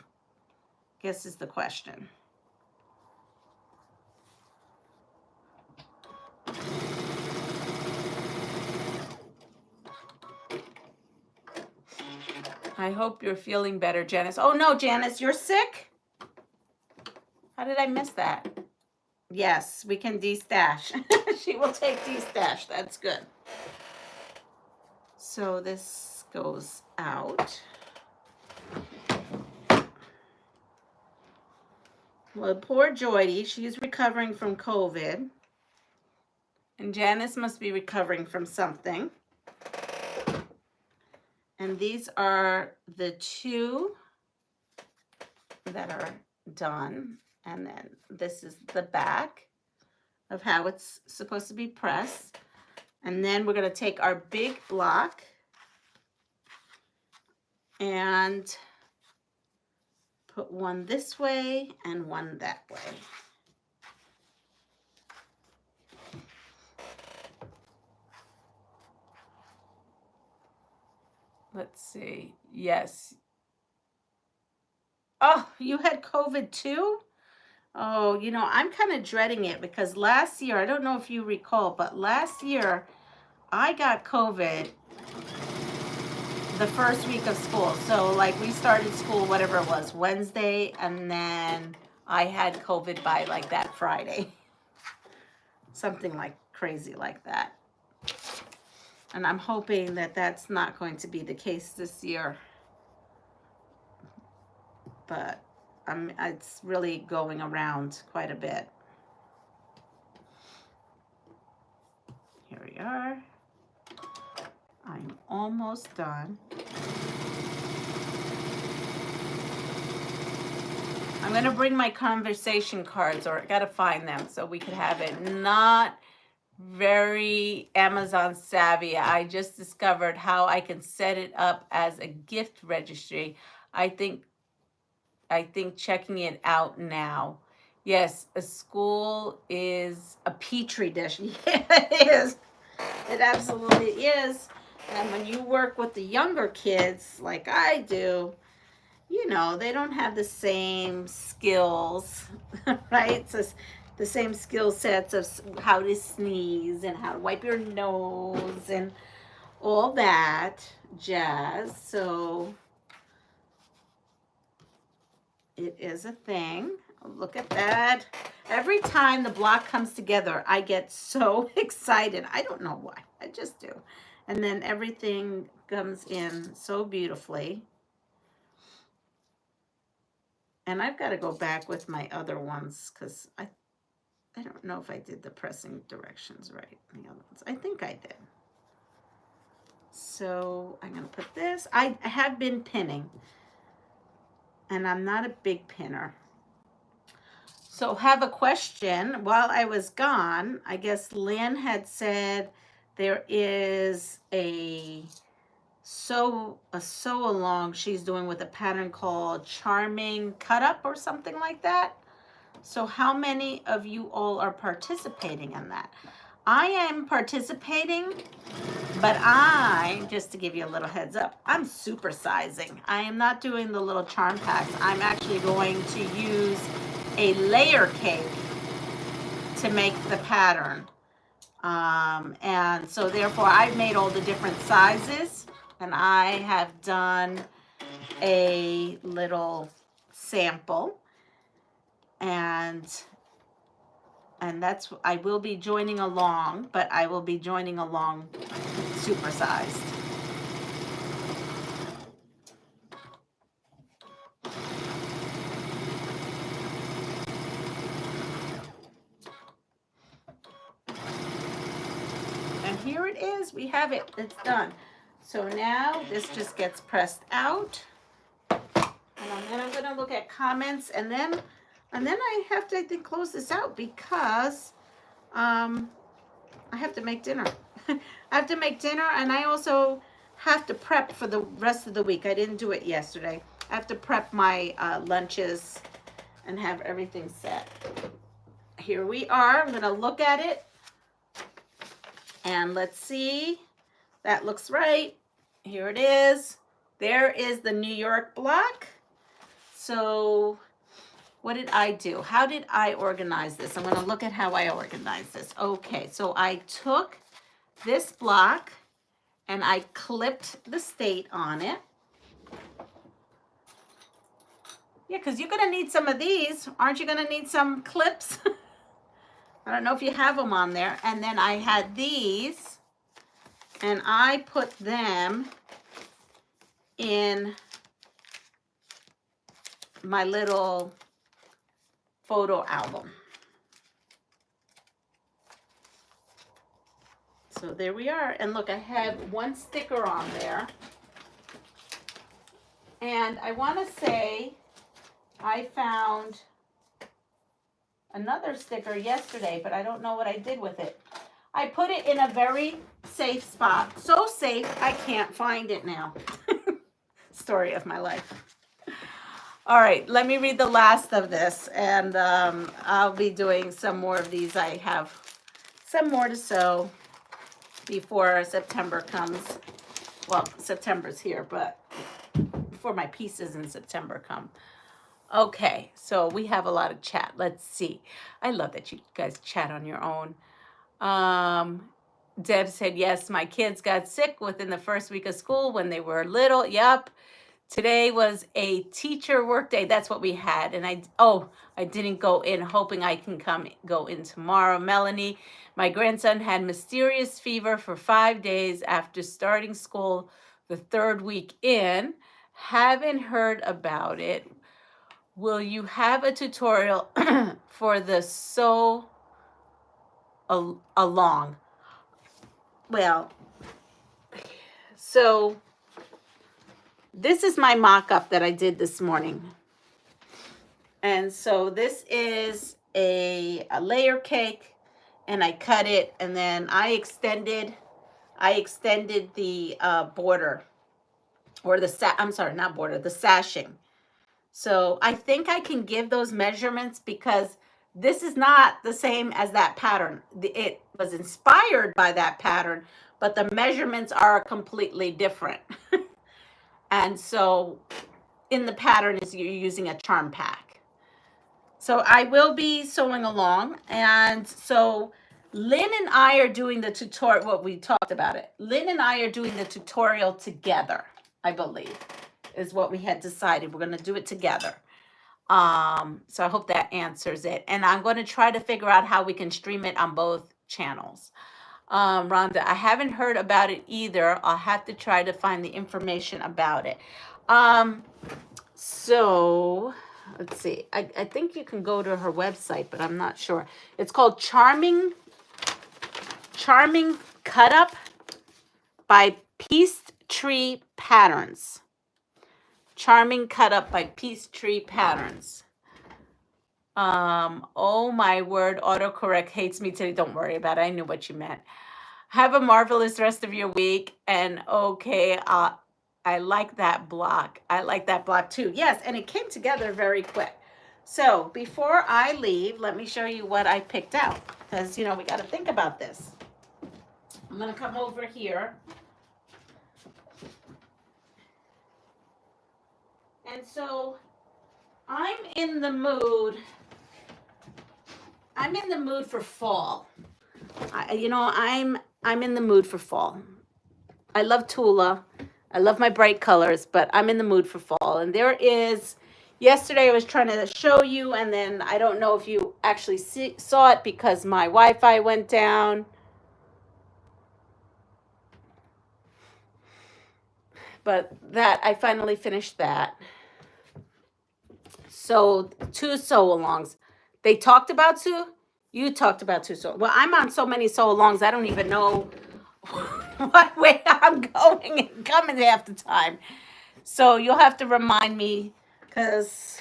Guess is the question. I hope you're feeling better, Janice. Oh no, Janice, you're sick? How did I miss that? Yes, we can destash. She will take destash. That's good. So this goes out. Well, poor Joy, she's recovering from COVID. And Janice must be recovering from something. And these are the two that are done. And then this is the back of how it's supposed to be pressed. And then we're going to take our big block and put one this way and one that way. Let's see. Yes. Oh, you had COVID too? Oh, you know, I'm kind of dreading it because last year, I don't know if you recall, but last year I got COVID the first week of school. So like we started school, whatever it was, Wednesday, and then I had COVID by like that Friday. Something like crazy like that. And I'm hoping that that's not going to be the case this year. But it's really going around quite a bit. Here we are. I'm almost done. I'm going to bring my conversation cards, or I got to find them so we could have it. Not very Amazon savvy. I just discovered how I can set it up as a gift registry. I think checking it out now. Yes, a school is a petri dish. Yeah, it is. It absolutely is. And when you work with the younger kids, like I do, you know, they don't have the same skills, right? So the same skill sets of how to sneeze and how to wipe your nose and all that jazz. So it is a thing. Look at that. Every time the block comes together, I get so excited. I don't know why. I just do. And then everything comes in so beautifully. And I've got to go back with my other ones because I don't know if I did the pressing directions right. The other ones. I think I did. So I'm going to put this. I have been pinning. And I'm not a big pinner. So have a question. While I was gone, I guess Lynn had said there is a sew along she's doing with a pattern called Charming Cut Up or something like that. So how many of you all are participating in that? I am participating, but just to give you a little heads up, I'm supersizing. I am not doing the little charm packs. I'm actually going to use a layer cake to make the pattern. And so therefore I've made all the different sizes, and I have done a little sample, and that's, I will be joining along, but I will be joining along supersized. And here it is. We have it. It's done. So now this just gets pressed out. And then I'm gonna look at comments, and then I have to, I think, close this out because I have to make dinner. I have to make dinner, and I also have to prep for the rest of the week. I didn't do it yesterday. I have to prep my lunches and have everything set. Here we are. I'm gonna look at it, and let's see. That looks right. Here it is. There is the New York block. So what did I do? How did I organize this? I'm going to look at how I organized this. Okay, so I took this block and I clipped the state on it. Yeah, because you're going to need some of these. Aren't you going to need some clips? I don't know if you have them on there. And then I had these, and I put them in my little photo album. So there we are. And look, I have one sticker on there. And I want to say I found another sticker yesterday, but I don't know what I did with it. I put it in a very safe spot. So safe, I can't find it now. Story of my life. All right, let me read the last of this, and I'll be doing some more of these. I have some more to sew before September comes. Well, September's here, but before my pieces in September come. Okay, so we have a lot of chat. Let's see. I love that you guys chat on your own. Deb said, yes, my kids got sick within the first week of school when they were little. Yep. Today was a teacher work day. That's what we had. And I didn't go in, hoping I can go in tomorrow. Melanie, my grandson had mysterious fever for 5 days after starting school the third week in. Haven't heard about it. Will you have a tutorial for the sew along? Well, so this is my mock-up that I did this morning. And so this is a layer cake, and I cut it, and then I extended the border, or the the sashing. So I think I can give those measurements because this is not the same as that pattern. It was inspired by that pattern, but the measurements are completely different. And so in the pattern is you're using a charm pack. So I will be sewing along. And so Lynn and I are doing the tutorial. Well, we talked about it. Lynn and I are doing the tutorial together, I believe, is what we had decided. We're going to do it together. So I hope that answers it. And I'm going to try to figure out how we can stream it on both channels. Rhonda, I haven't heard about it either. I'll have to try to find the information about it. So let's see. I think you can go to her website, but I'm not sure. It's called Charming Cut Up by Pastryqueen Patterns. Charming Cut Up by Pastryqueen Patterns. Oh my word, autocorrect hates me today. Don't worry about it. I knew what you meant. Have a marvelous rest of your week. And okay, I like that block. I like that block too. Yes, and it came together very quick. So before I leave, let me show you what I picked out. Because, we got to think about this. I'm going to come over here. And so I'm in the mood for fall. I'm in the mood for fall. I love Tula. I love my bright colors, but I'm in the mood for fall. And there is, yesterday I was trying to show you, and then I don't know if you actually saw it because my Wi-Fi went down. But I finally finished that. So 2 sew-alongs. They talked about 2. You talked about 2 sew. Well, I'm on so many sew-alongs, I don't even know what way I'm going and coming half the time. So you'll have to remind me because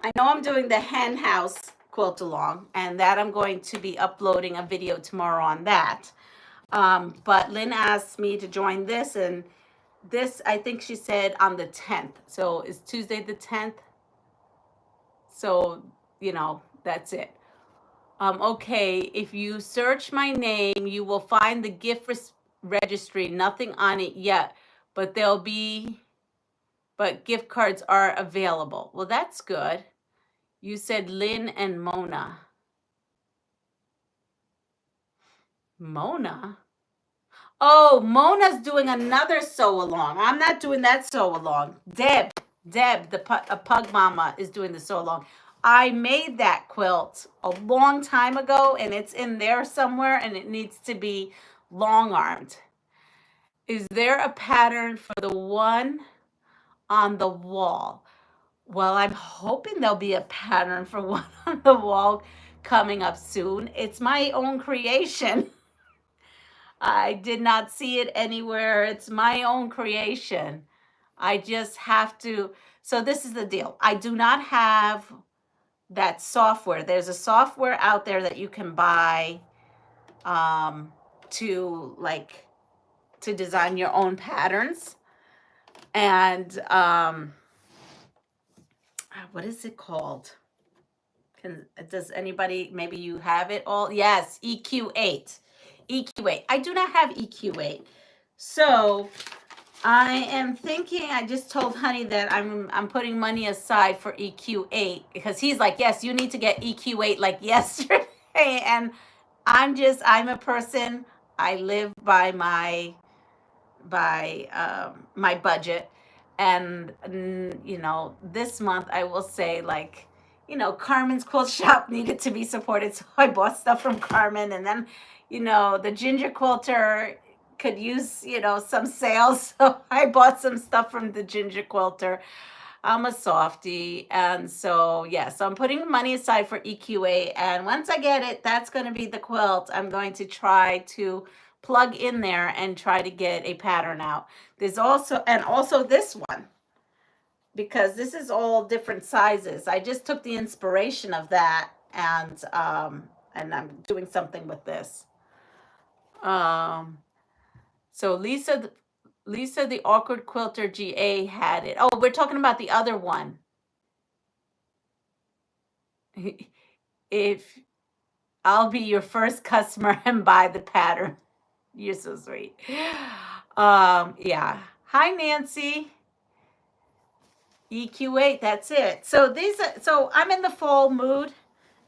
I know I'm doing the hen house quilt along, and that I'm going to be uploading a video tomorrow on that. But Lynn asked me to join this, and this, I think she said on the 10th. So it's Tuesday the 10th. So, that's it. Okay, if you search my name, you will find the gift registry. Nothing on it yet, but but gift cards are available. Well, that's good. You said Lynn and Mona. Mona? Oh, Mona's doing another sew along. I'm not doing that sew along. Deb, a pug mama, is doing the sew along. I made that quilt a long time ago, and it's in there somewhere, and it needs to be long armed. Is there a pattern for the one on the wall? Well, I'm hoping there'll be a pattern for one on the wall coming up soon. It's my own creation. I did not see it anywhere. It's my own creation. I just have to. So this is the deal. I do not have that software. There's a software out there that you can buy to design your own patterns. And what is it called? Does anybody, maybe you have it all? Yes, EQ8. EQ8. I do not have EQ8. So I am thinking, I just told Honey that I'm putting money aside for EQ8 because he's like, yes, you need to get EQ8 like yesterday. And I'm a person, I live by my budget. And this month I will say, like, Carmen's quilt shop needed to be supported, so I bought stuff from Carmen. And then the ginger quilter could use some sales, so I bought some stuff from the ginger quilter. I'm a softie, and so so I'm putting money aside for EQA, and once I get it, that's going to be the quilt I'm going to try to plug in there and try to get a pattern out. There's also this one, because this is all different sizes. I just took the inspiration of that, and I'm doing something with this. So Lisa, the awkward quilter GA had it. Oh, we're talking about the other one. If I'll be your first customer and buy the pattern. You're so sweet. Yeah. Hi, Nancy. EQ8, that's it. So so I'm in the fall mood,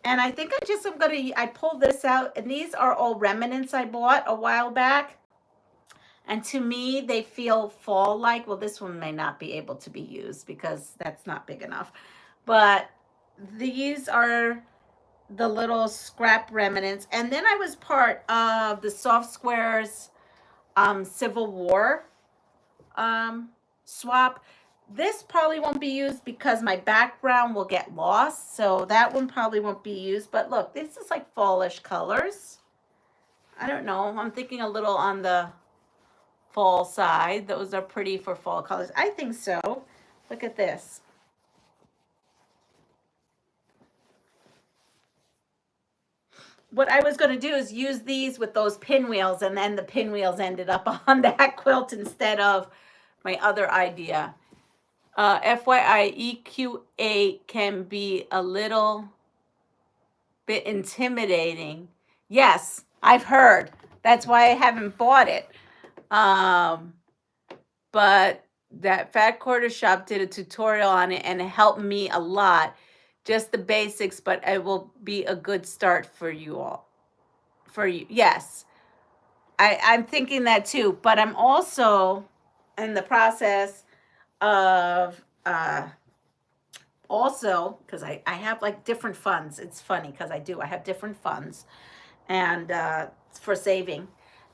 and I think I pulled this out, and these are all remnants I bought a while back. And to me, they feel fall-like. Well, this one may not be able to be used because that's not big enough. But these are the little scrap remnants. And then I was part of the Soft Squares Civil War swap. This probably won't be used because my background will get lost. So that one probably won't be used. But look, this is like fallish colors. I don't know. I'm thinking a little on the fall side. Those are pretty for fall colors. I think so. Look at this. What I was going to do is use these with those pinwheels, and then the pinwheels ended up on that quilt instead of my other idea. FYI, EQ8 can be a little bit intimidating. Yes, I've heard. That's why I haven't bought it. But that Fat Quarter Shop did a tutorial on it, and it helped me a lot. Just the basics, but it will be a good start for you all. For you, yes. I'm thinking that too, but I'm also in the process of also, because I have like different funds. It's funny because I have different funds, and for saving.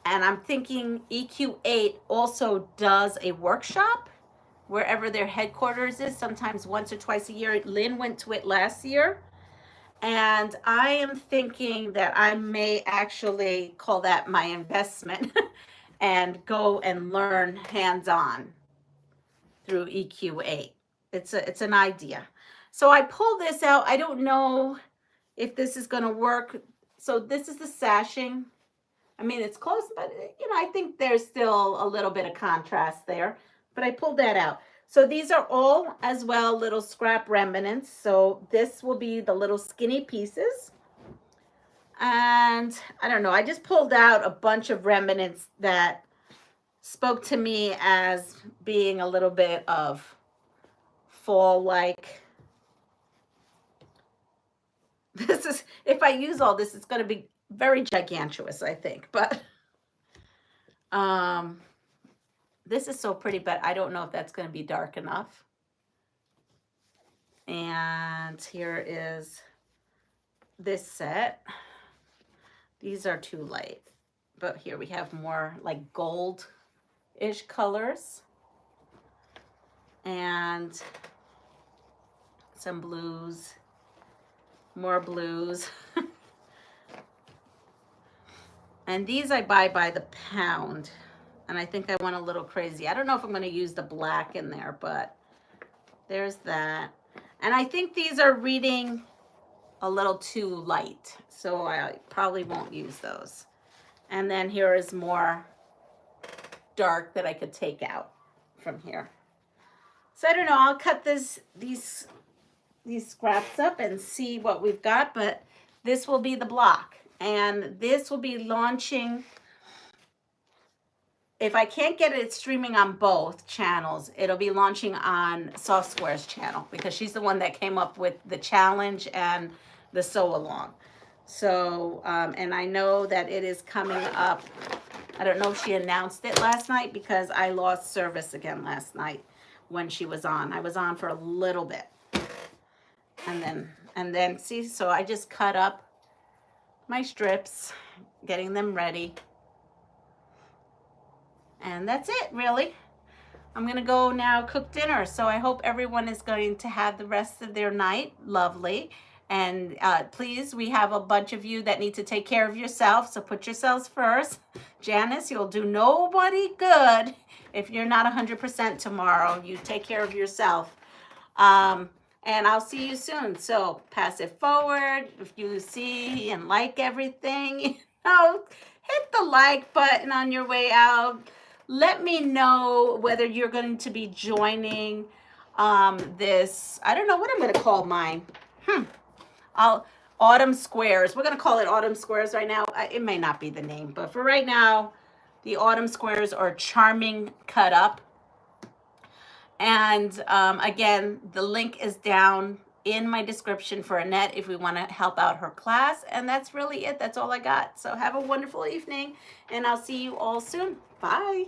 And I'm thinking EQ8 also does a workshop wherever their headquarters is, sometimes once or twice a year. Lynn went to it last year, And I am thinking that I may actually call that my investment and go and learn hands-on through EQ8. It's an idea. So I pulled this out. I don't know if this is going to work. So this is the sashing. I mean, it's close, but you know, I think there's still a little bit of contrast there. But I pulled that out. So these are all as well little scrap remnants. So this will be the little skinny pieces. And I don't know, I just pulled out a bunch of remnants that spoke to me as being a little bit of fall-like. This is, if I use all this, it's going to be very gigantuous, I think. But this is so pretty, but I don't know if that's going to be dark enough. And here is this set. These are too light, but here we have more like gold-ish colors and some blues, more blues. And these I buy by the pound, and I think I went a little crazy. I don't know if I'm going to use the black in there, but there's that. And I think these are reading a little too light, so I probably won't use those. And then here is more dark that I could take out from here. So I don't know, I'll cut these scraps up and see what we've got, but this will be the block. And this will be launching, if I can't get it streaming on both channels, it'll be launching on Soft Square's channel, because she's the one that came up with the challenge and the sew along. So, and I know that it is coming up. I don't know if she announced it last night, because I lost service again last night when she was on. I was on for a little bit. And then see, so I just cut up my strips, getting them ready. And that's it, really. I'm going to go now cook dinner. So I hope everyone is going to have the rest of their night lovely. And please, we have a bunch of you that need to take care of yourself. So put yourselves first. Janice, you'll do nobody good if you're not 100% tomorrow. You take care of yourself. And I'll see you soon. So pass it forward. If you see and like everything, you know, hit the like button on your way out. Let me know whether you're going to be joining this. I don't know what I'm going to call mine. Autumn Squares. We're going to call it Autumn Squares right now. It may not be the name, but for right now, the Autumn Squares are Charming Cut Up. And again, the link is down in my description for Annette if we want to help out her class. And that's really it. That's all I got. So have a wonderful evening, and I'll see you all soon. Bye.